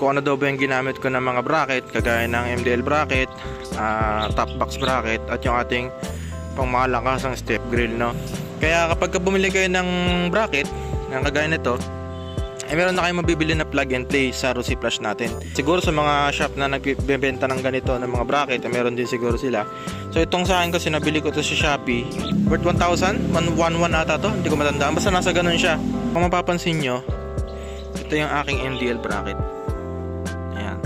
kung ano daw ba yung ginamit ko ng mga bracket, kagaya ng MDL bracket, top box bracket, at yung ating pangmalakasang step grill, no? Kaya kapag bumili kayo ng bracket ng kagaya nito, meron na kayong mabibili na plug and play sa Rusi Flash natin. Siguro sa mga shop na nagbebenta ng ganito ng mga bracket, meron din siguro sila. So itong sa akin kasi nabili ko to sa Shopee, worth 1,000, 1,1 ata to, hindi ko matandaan, basta nasa ganun siya. Kung mapapansin nyo, ito yung aking MDL bracket. Ayan.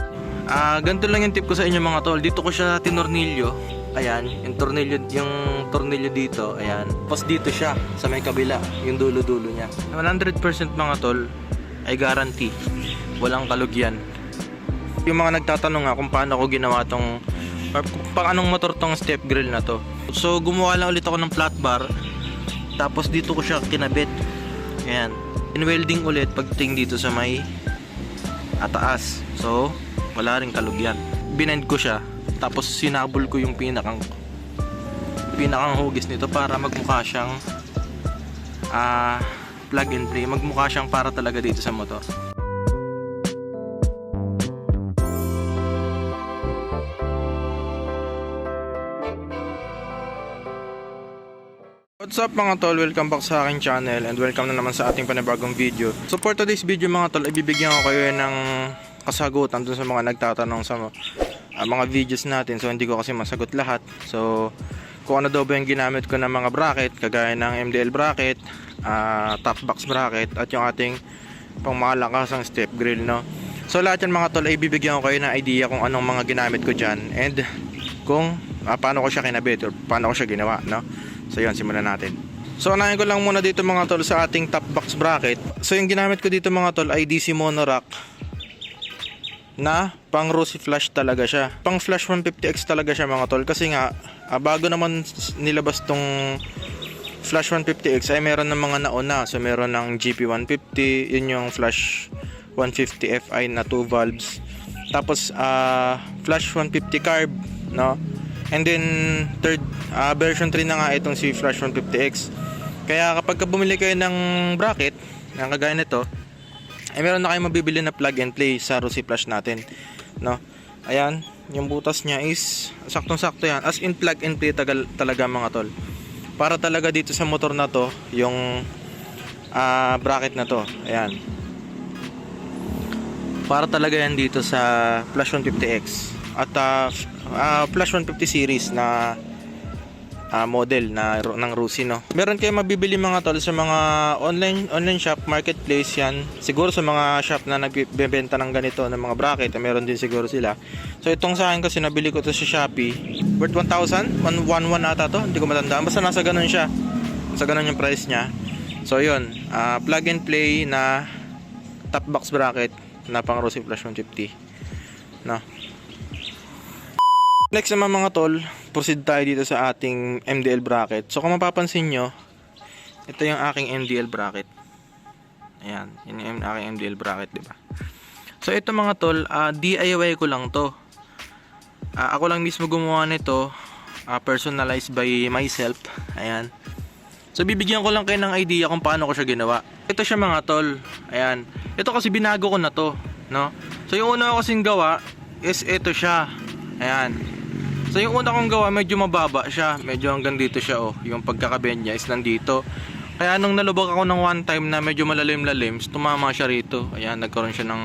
Ganito lang yung tip ko sa inyo mga tol. Dito ko siya tinornilyo. Ayan, yung tornilyo dito, ayan. Tapos dito siya sa may kabila, yung dulo-dulo niya. 100% mga tol ay guarantee, walang kalugyan. Yung mga nagtatanong nga kung paano ko ginawa tong, or pang anong motor tong step grill na to. So gumawa lang ulit ako ng flat bar, tapos dito ko siya kinabit. Ayan, in-welding ulit pagdating dito sa may ataas. So wala ring kalugyan. Binend ko siya, tapos sinabol ko yung pinakang hugis nito para magmukha siyang plug and play, magmukha siyang para talaga dito sa motor. What's up mga tol, welcome back sa aking channel and welcome na naman sa ating panibagong video. So for today's video mga tol, ibibigyan ko kayo ng kasagutan dun sa mga nagtatanong sa mga videos natin. So hindi ko kasi masagot lahat. So kung ano daw ba yung ginamit ko ng mga bracket, kagaya ng MDL bracket, top box bracket, at yung ating pangmalakasang step grill, no? So lahat yan mga tol ay bibigyan ko kayo ng idea kung anong mga ginamit ko dyan and kung paano ko siya kinabit or paano ko siya ginawa, no? So yun, simulan natin. So unahin ko lang muna dito mga tol sa ating top box bracket. So yung ginamit ko dito mga tol ay DC monorack na pang Rusi Flash talaga siya. Pang Flash 150X talaga siya mga tol. Kasi nga, bago naman nilabas tong Flash 150X ay meron ng mga nauna. So meron ng GP150, yun yung Flash 150 Fi na 2 valves. Tapos Flash 150 carb, no? And then third version 3 na nga itong si Flash 150X. Kaya kapag bumili kayo ng bracket, ng kagaya nito, ay meron na kayong mabibili na plug and play sa Rusi Flash natin, no? Ayan, yung butas niya is saktong-sakto yan. As in plug and play talaga mga tol. Para talaga dito sa motor na to, yung bracket na to. Ayan. Para talaga yan dito sa Flash 150X at Flash 150 series na model ng Rusi, no? Meron kayong mabibili mga tol sa mga online shop, marketplace yan. Siguro sa mga shop na nagbebenta ng ganito ng mga bracket, meron din siguro sila. So itong sa akin kasi nabili ko to sa Shopee, worth 1,000, 1,1 ata to, hindi ko matandaan, basta nasa ganun siya. Nasa ganun yung price niya. So yun, plug and play na top box bracket na pang Rusi Flash 150, no? Next naman mga tol, proceed tayo dito sa ating MDL bracket. So kung mapapansin nyo, ito yung aking MDL bracket. Ayan, yun yung aking MDL bracket, diba? So ito mga tol, DIY ko lang to. Ako lang mismo gumawa nito, personalized by myself. Ayan. So bibigyan ko lang kayo ng idea kung paano ko siya ginawa. Ito siya mga tol. Ayan. Ito kasi binago ko na to, no? So yung una ko kasing gawa is ito siya. Ayan. So yung una kong gawa medyo mababa siya, medyo hanggang dito siya, oh. Yung pagkakabend niya is nandito. Kaya nung nalubog ako ng one time na medyo malalim-lalim, tumama siya rito. Ayan, nagkaroon siya ng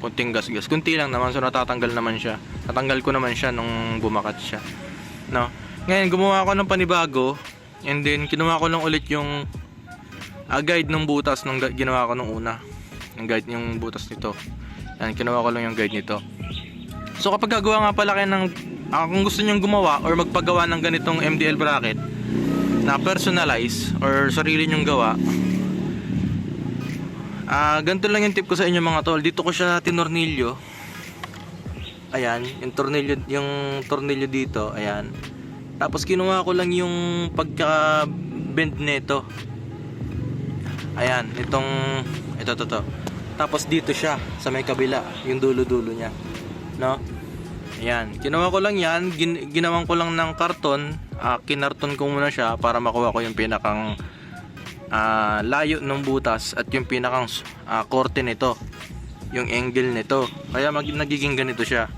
kunting gas-gas. Kunti lang naman, so natatanggal naman siya. Natanggal ko naman siya nung bumakat siya, no? Ngayon gumawa ako ng panibago, and then kinuha ko lang ulit yung guide ng butas nung ginawa ko nung una. Yung guide yung butas nito. Ayan, kinuha ko lang yung guide nito. So kapag gagawa nga pala kayo ng kung gusto nyong gumawa or magpagawa ng ganitong MDL bracket na personalize or sarili nyong gawa, ganito lang yung tip ko sa inyo mga tol. Dito ko siya tinornilyo. Ayan, yung tornilyo dito, ayan. Tapos kinuha ko lang yung pagka bend nito. Ayan, ito. Tapos dito siya sa may kabila, yung dulo-dulo niya, no? Ayan, ginawa ko lang yan, ginawan ko lang ng karton, kinarton ko muna siya para makuha ko yung pinakang layo ng butas at yung pinakang korte nito. yung angle nito. Kaya nagiging ganito siya.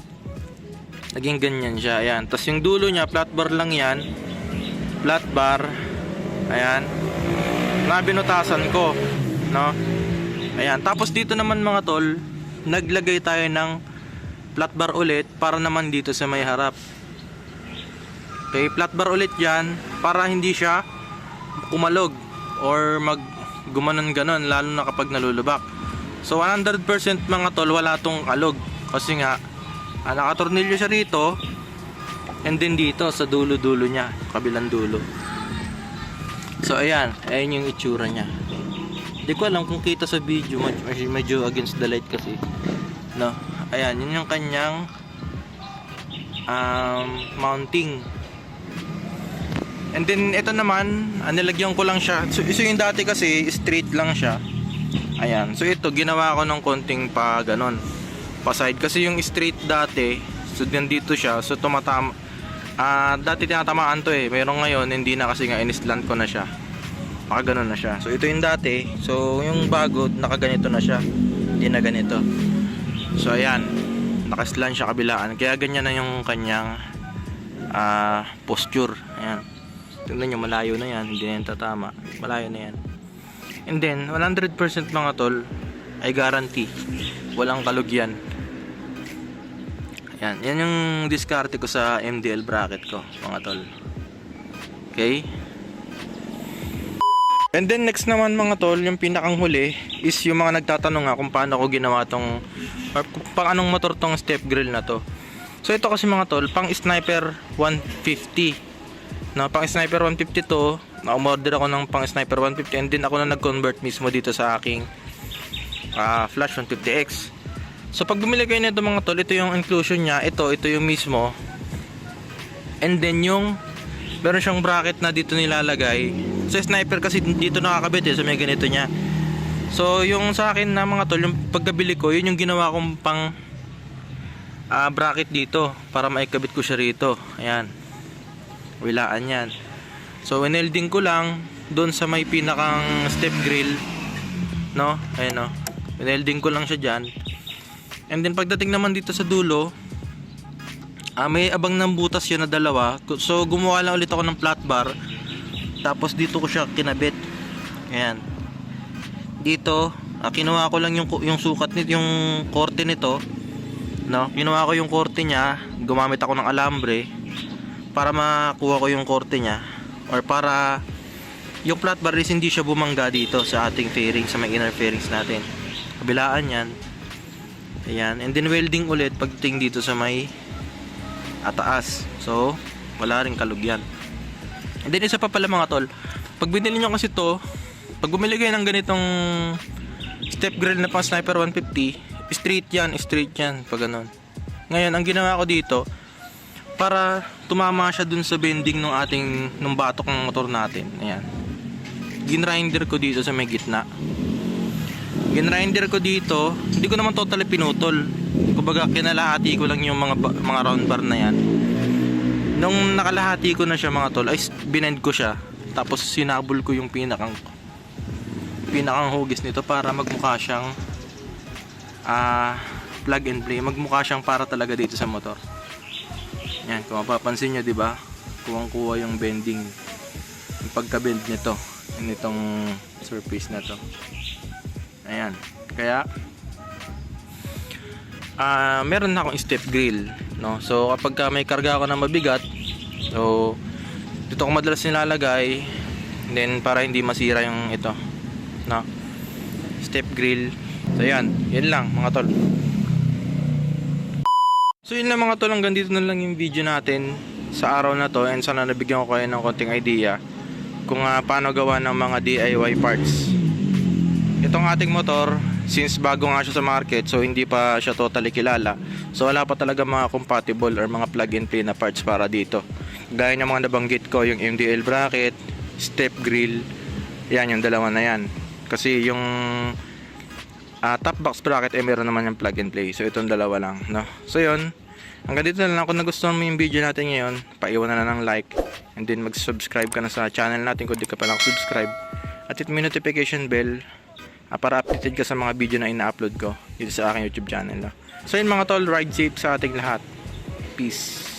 Naging ganyan siya. Ayan. Tapos yung dulo niya, flat bar lang yan. Flat bar. Ayan. Nabinutasan ko. No? Ayan. Tapos dito naman mga tol, naglagay tayo ng flat bar ulit para naman dito sa may harap. Okay, flat bar ulit yan para hindi siya kumalog or gumanon ganon lalo na kapag nalulubak. So 100% mga tol, wala tong kalog kasi nga nakatornilyo siya rito and then dito sa dulo-dulo niya, kabilang dulo. So ayan yung itsura niya. Hindi ko alam kung kita sa video, medyo against the light kasi. No, ayan, yun yung kanyang mounting. And then ito naman, nilagyan ko lang siya. So yung dati kasi straight lang siya. Ayan. So ito ginawa ko ng konting pa ganon. Pa side kasi yung straight dati, so dito siya. So tumatama. Dati tinatamaan to eh. Pero ngayon hindi na kasi nga inislant ko na siya. Nakaganon na siya. So ito yung dati. So yung bago nakaganito na siya. Hindi na ganito. So ayan. Nakaslant siya kabilaan. Kaya ganyan na yung kanyang posture. Ayan. Tingnan nyo, malayo na yan, hindi na yan tatama, malayo na yan. And then 100% mga tol, ay guarantee walang kalog yan. Yan, yan yung diskarte ko sa MDL bracket ko mga tol. Okay. And then next naman mga tol, yung pinakang huli is yung mga nagtatanong nga kung paano ko ginawa tong, or pang anong motor tong step grill na to. So ito kasi mga tol, pang sniper 150. No, pang sniper 150 to, na-order ako ng pang sniper 150 and then ako na nag-convert mismo dito sa aking flash 150X. So pag bumili kayo nito mga tol, ito yung inclusion niya, ito yung mismo. And then yung meron siyang bracket na dito nilalagay. Sa sniper kasi dito nakakabit so may ganito niya. So yung sa akin na mga tol, yung pagkabili ko, yun yung ginawa kong pang bracket dito para maikabit ko siya rito. Ayan. Wilaan yan. So winelding ko lang doon sa may pinakang step grill, no? Ayan no. Winelding ko lang siya diyan. And then pagdating naman dito sa dulo, may abang ng butas yun na dalawa. So gumawa lang ulit ako ng flat bar. Tapos dito ko siya kinabit. Ayan. Dito, kinuha ko lang yung sukat nito, yung korte nito, no? Kinuha ko yung korte niya, gumamit ako ng alambre para makuha ko yung korte niya or para yung flat bar is hindi siya bumangga dito sa ating fairing, sa may inner fairings natin. Kabilaan yan. Ayan. And then welding ulit pagdating dito sa may ataas. So wala rin kalog yan. And then isa pa pala mga tol, pag binili nyo kasi to, pag bumili kayo ng ganitong step grill na pang sniper 150, straight yan pag ganun. Ngayon ang ginawa ko dito, para tumama siya dun sa bending nung batok ng motor natin. Ayan. Ginrinder ko dito sa may gitna. Ginrinder ko dito, hindi ko naman totally pinutol. Kumbaga kinalahati ko lang yung mga round bar na yan. Nung nakalahati ko na siya mga tol, ay binend ko siya. Tapos sinabol ko yung pinakang hugis nito para magmukha siyang plug and play. Magmukha siyang para talaga dito sa motor. Yan, kung mapapansin nyo, diba? Kuwang-kuha yung bending, yung pagka-bend nito, nitong surface na to. Ayan. Kaya, meron na akong step grill, no? So, kapag may karga ako na mabigat, so, dito ko madalas nilalagay, then para hindi masira yung ito, no? Step grill. So, yan. Yan lang, mga tol. So yun lang mga tol, hanggang dito na lang yung video natin sa araw na to, and sana nabigyan ko kayo ng konting idea kung paano gawa ng mga DIY parts. Itong ating motor, since bago nga siya sa market, so hindi pa siya totally kilala, so wala pa talaga mga compatible or mga plug and play na parts para dito. Gaya ng mga nabanggit ko, yung MDL bracket, step grill, yan yung dalawa na yan. Kasi yung top box bracket meron naman yung plug and play. So itong dalawa lang, no? So yun, hanggang dito na lang. Kung nagustuhan mo yung video natin ngayon, paiwan na ng like, and then mag-subscribe ka na sa channel natin kung di ka pa lang subscribe, at hit mo yung notification bell para updated ka sa mga video na ina-upload ko dito sa aking YouTube channel. So yun mga tol, ride safe sa ating lahat. Peace.